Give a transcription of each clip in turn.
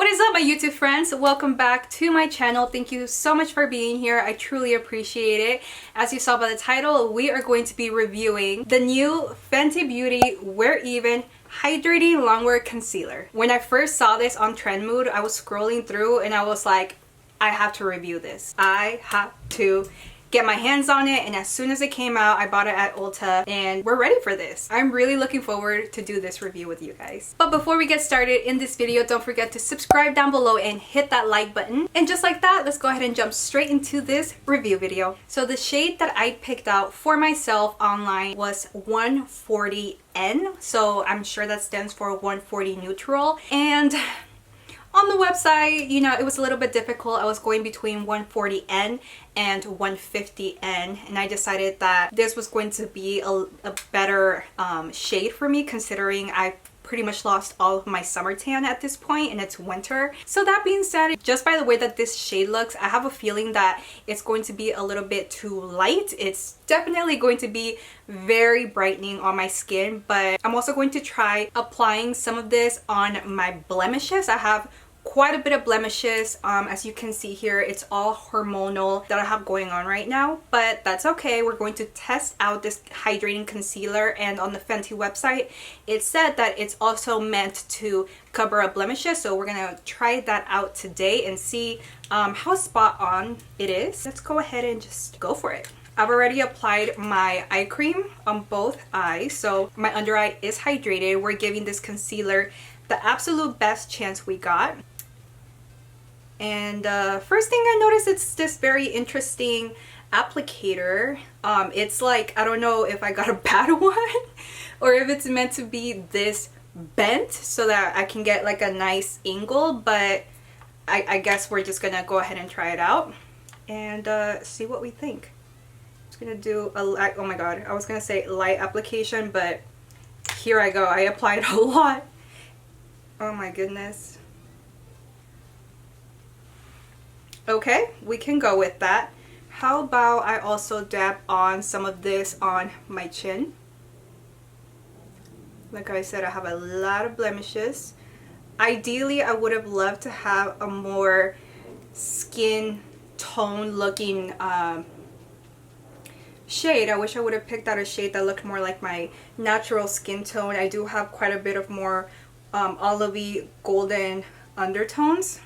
What is up, my YouTube friends? Welcome back to my channel. Thank you so much for being here. I truly appreciate it. As you saw by the title, we are going to be reviewing the new Fenty Beauty Wear Even Hydrating Longwear Concealer. When I first saw this on Trendmood, I was scrolling through and I was like, I have to review this. I have to get my hands on it, and as soon as it came out, I bought it at Ulta and we're ready for this. I'm really looking forward to do this review with you guys. But before we get started in this video, don't forget to subscribe down below and hit that like button. And just like that, let's go ahead and jump straight into this review video. So the shade that I picked out for myself online was 140N. So I'm sure that stands for 140 neutral. And on the website, you know, it was a little bit difficult. I was going between 140N and 150N, and I decided that this was going to be a better shade for me, considering I pretty much lost all of my summer tan at this point and it's winter. So that being said, just by the way that this shade looks, I have a feeling that it's going to be a little bit too light. It's definitely going to be very brightening on my skin, but I'm also going to try applying some of this on my blemishes. I have quite a bit of blemishes. As you can see here, it's all hormonal that I have going on right now, but that's okay. We're going to test out this hydrating concealer, and on the Fenty website it said that it's also meant to cover up blemishes, so we're gonna try that out today and see how spot on it is. Let's go ahead and just go for it. I've already applied my eye cream on both eyes, so my under eye is hydrated. We're giving this concealer the absolute best chance we got. And first thing I noticed, it's this very interesting applicator. It's like, I don't know if I got a bad one or if it's meant to be this bent so that I can get like a nice angle, but I guess we're just gonna go ahead and try it out and see what we think. I'm just gonna do a light, oh my god, I was gonna say light application, but here I go. I applied a lot. Oh my goodness. Okay, we can go with that. How about I also dab on some of this on my chin? Like I said, I have a lot of blemishes. Ideally, I would have loved to have a more skin tone looking shade. I wish I would have picked out a shade that looked more like my natural skin tone. I do have quite a bit of more olivey golden undertones,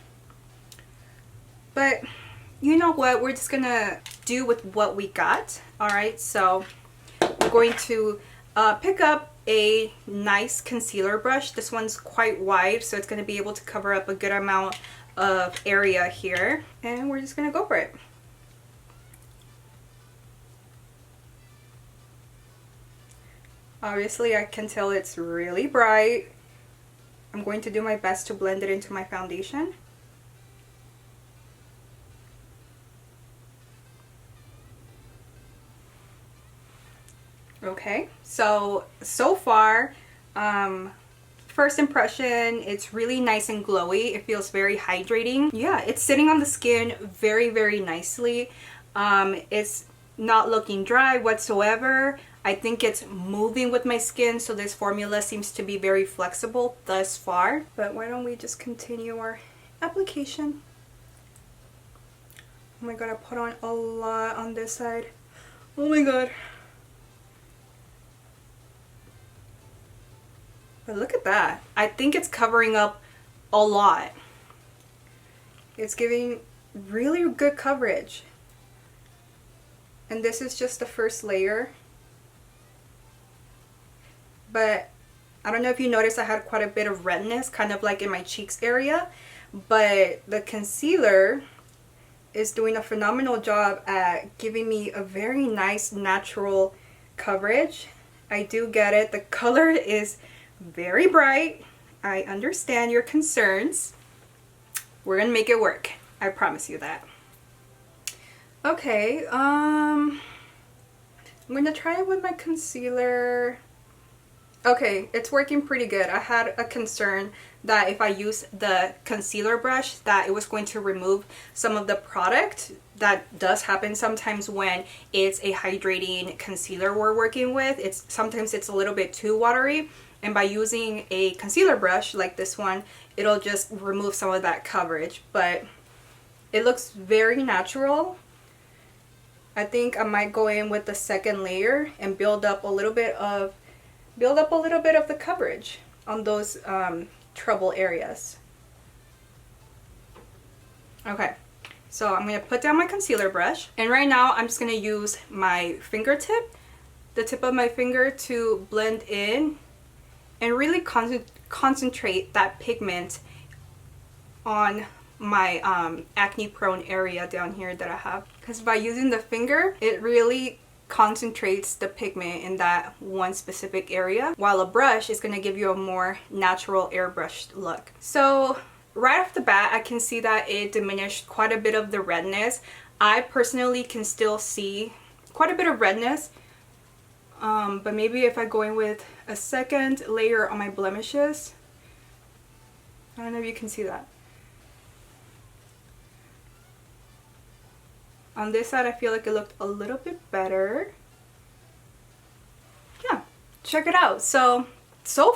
but you know what, we're just gonna do with what we got. All right, so we're going to pick up a nice concealer brush. This one's quite wide, so it's going to be able to cover up a good amount of area here, and we're just gonna go for it. Obviously I can tell it's really bright. I'm going to do my best to blend it into my foundation. Okay, so far, first impression, it's really nice and glowy. It feels very hydrating. Yeah, it's sitting on the skin very, very nicely. It's not looking dry whatsoever. I think it's moving with my skin, so this formula seems to be very flexible thus far. But why don't we just continue our application? Oh my god, I put on a lot on this side. Oh my god. But look at that. I think it's covering up a lot. It's giving really good coverage. And this is just the first layer. But I don't know if you noticed, I had quite a bit of redness, kind of like in my cheeks area. But the concealer is doing a phenomenal job at giving me a very nice natural coverage. I do get it. The color is very bright. I understand your concerns. We're gonna make it work. I promise you that. Okay, I'm gonna try it with my concealer. Okay, it's working pretty good. I had a concern that if I use the concealer brush that it was going to remove some of the product. That does happen sometimes when it's a hydrating concealer we're working with. Sometimes it's a little bit too watery, and by using a concealer brush like this one, it'll just remove some of that coverage, but it looks very natural. I think I might go in with the second layer and build up a little bit of the coverage on those trouble areas. Okay, so I'm gonna put down my concealer brush, and right now I'm just gonna use my fingertip, the tip of my finger, to blend in and really concentrate that pigment on my acne prone area down here that I have, because by using the finger it really concentrates the pigment in that one specific area, while a brush is going to give you a more natural airbrushed look. So right off the bat I can see that it diminished quite a bit of the redness. I personally can still see quite a bit of redness, but maybe if I go in with a second layer on my blemishes, I don't know if you can see that. On this side I feel like it looked a little bit better. Yeah, check it out. So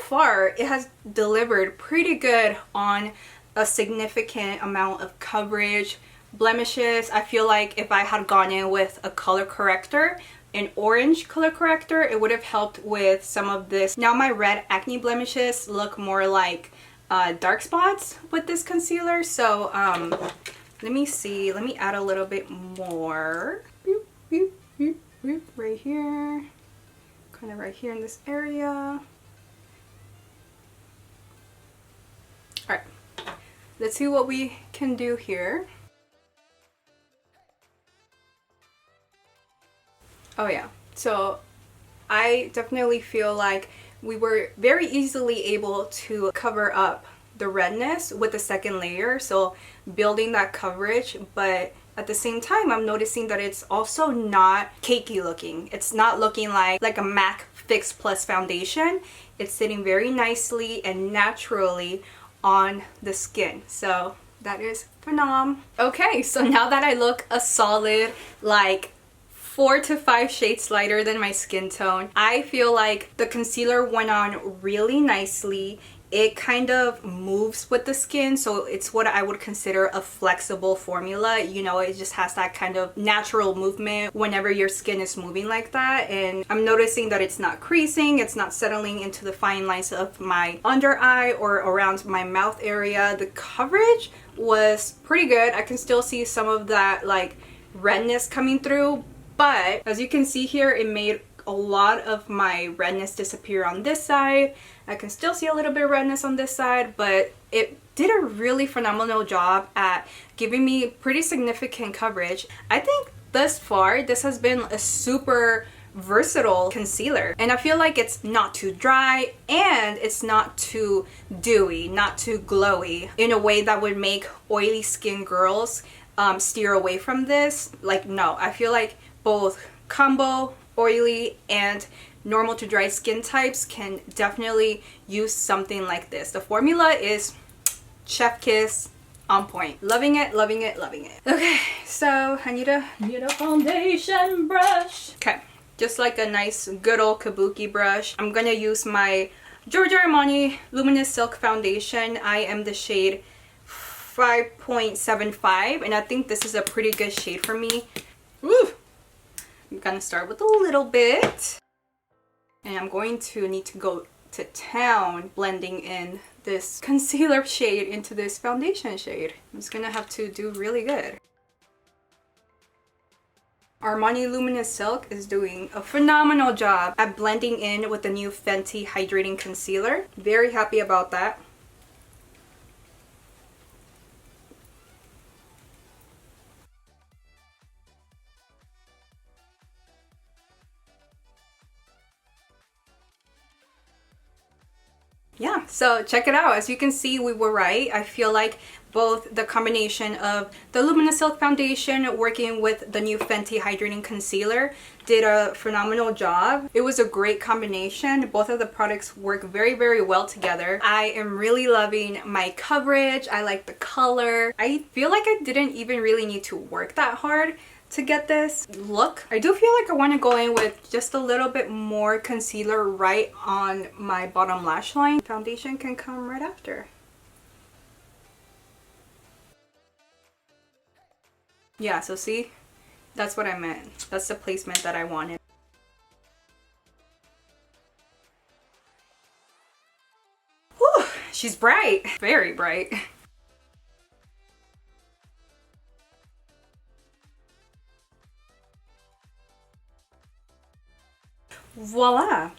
far it has delivered pretty good on a significant amount of coverage. Blemishes, I feel like if I had gone in with a color corrector, an orange color corrector, it would have helped with some of this. Now my red acne blemishes look more like dark spots with this concealer. So let me see, let me add a little bit more. Boop, boop, boop, boop, right here, kind of right here in this area. All right, let's see what we can do here. Oh yeah, so I definitely feel like we were very easily able to cover up the redness with the second layer, so building that coverage, but at the same time I'm noticing that it's also not cakey looking. It's not looking like a MAC Fix Plus foundation. It's sitting very nicely and naturally on the skin, so that is phenomenal. Okay, so now that I look a solid like 4 to 5 shades lighter than my skin tone, I feel like the concealer went on really nicely. It kind of moves with the skin, so it's what I would consider a flexible formula. You know, it just has that kind of natural movement whenever your skin is moving like that. And I'm noticing that it's not creasing, it's not settling into the fine lines of my under eye or around my mouth area. The coverage was pretty good. I can still see some of that like redness coming through, but as you can see here, it made a lot of my redness disappear on this side. I can still see a little bit of redness on this side, but it did a really phenomenal job at giving me pretty significant coverage. I think thus far this has been a super versatile concealer, and I feel like it's not too dry and it's not too dewy, not too glowy in a way that would make oily skin girls steer away from this. Like, no, I feel like both combo oily and normal to dry skin types can definitely use something like this. The formula is chef kiss, on point. Loving it, loving it, loving it. Okay, so I need a foundation brush. Okay, just like a nice good old kabuki brush, I'm gonna use my Giorgio Armani Luminous Silk Foundation. I am the shade 5.75, and I think this is a pretty good shade for me. Woo! I'm gonna start with a little bit, and I'm going to need to go to town blending in this concealer shade into this foundation shade. I'm just gonna have to do really good. Armani Luminous Silk is doing a phenomenal job at blending in with the new Fenty Hydrating Concealer. Very happy about that. Yeah, so check it out. As you can see, we were right. I feel like both the combination of the Luminous Silk Foundation working with the new Fenty Hydrating Concealer did a phenomenal job. It was a great combination. Both of the products work very, very well together. I am really loving my coverage. I like the color. I feel like I didn't even really need to work that hard to get this look. I do feel like I want to go in with just a little bit more concealer right on my bottom lash line. Foundation can come right after. Yeah, so see, that's what I meant. That's the placement that I wanted. Whew, she's bright, very bright. Voila.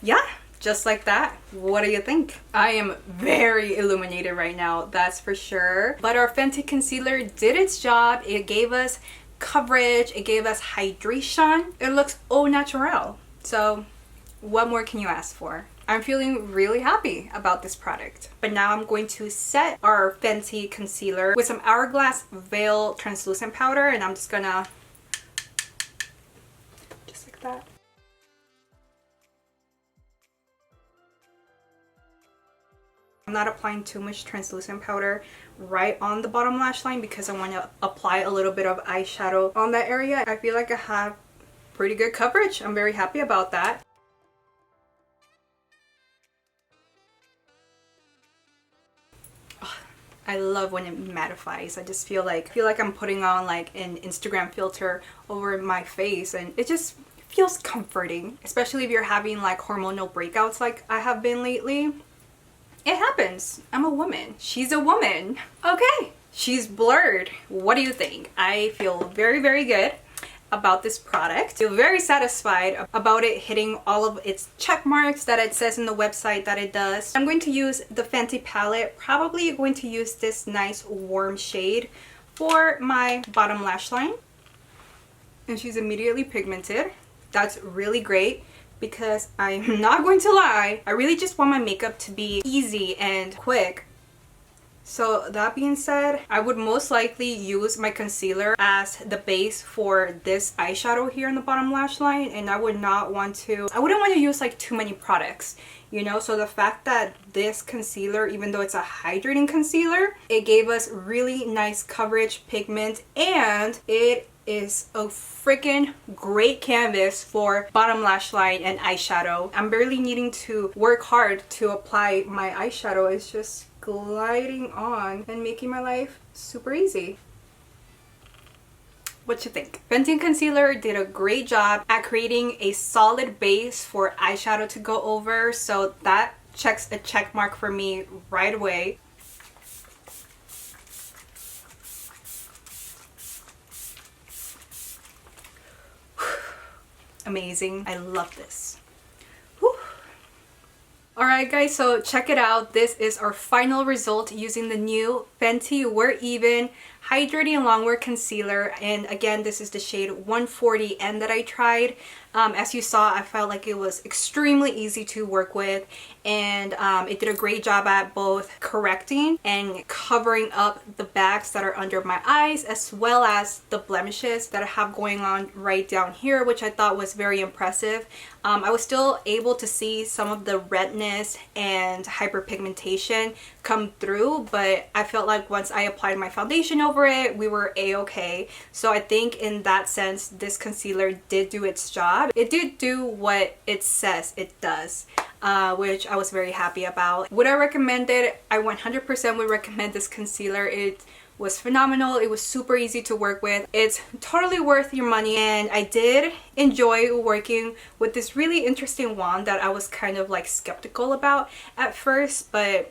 Yeah, just like that. What do you think? I am very illuminated right now, that's for sure. But our Fenty concealer did its job. It gave us coverage, it gave us hydration. It looks au naturel. So what more can you ask for? I'm feeling really happy about this product. But now I'm going to set our Fenty concealer with some Hourglass Veil translucent powder, and I'm just gonna, just like that. I'm not applying too much translucent powder right on the bottom lash line because I want to apply a little bit of eyeshadow on that area. I feel like I have pretty good coverage. I'm very happy about that. I love when it mattifies. I just feel like I'm putting on like an Instagram filter over my face, and it just feels comforting, especially if you're having like hormonal breakouts like I have been lately. It happens. I'm a woman. She's a woman. Okay, she's blurred. What do you think? I feel very, very good about this product. I feel very satisfied about it hitting all of its check marks that it says in the website that it does. I'm going to use the Fenty palette. Probably going to use this nice warm shade for my bottom lash line. And she's immediately pigmented. That's really great, because I'm not going to lie, I really just want my makeup to be easy and quick. So that being said, I would most likely use my concealer as the base for this eyeshadow here in the bottom lash line, and I wouldn't want to use like too many products, you know? So the fact that this concealer, even though it's a hydrating concealer, it gave us really nice coverage, pigment, and it is a freaking great canvas for bottom lash line and eyeshadow. I'm barely needing to work hard to apply my eyeshadow. It's just gliding on and making my life super easy. What you think? Fenty concealer did a great job at creating a solid base for eyeshadow to go over, so that checks a check mark for me right away. Amazing. I love this. Whew. Alright guys, so check it out. This is our final result using the new Fenty We're Even Hydrating Longwear Concealer. And again, this is the shade 140N that I tried. As you saw, I felt like it was extremely easy to work with, and it did a great job at both correcting and covering up the bags that are under my eyes, as well as the blemishes that I have going on right down here, which I thought was very impressive. I was still able to see some of the redness and hyperpigmentation come through, but I felt like once I applied my foundation over it, we were a-okay. So I think in that sense, this concealer did do its job. It did do what it says it does, which I was very happy about. Would I recommend it? I 100% would recommend this concealer. It was phenomenal. It was super easy to work with. It's totally worth your money, and I did enjoy working with this really interesting wand that I was kind of like skeptical about at first, but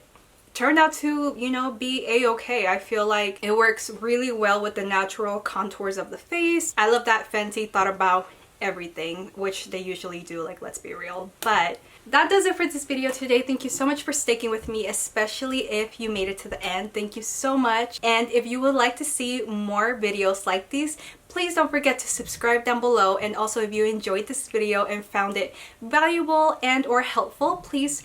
turned out to, you know, be a-okay. I feel like it works really well with the natural contours of the face. I love that Fenty thought about everything, which they usually do, like, let's be real. But that does it for this video today. Thank you so much for sticking with me, especially if you made it to the end. Thank you so much. And if you would like to see more videos like these, please don't forget to subscribe down below. And also, if you enjoyed this video and found it valuable and or helpful, please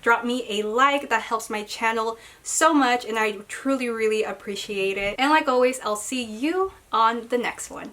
drop me a like. That helps my channel so much, and I truly really appreciate it. And like always, I'll see you on the next one.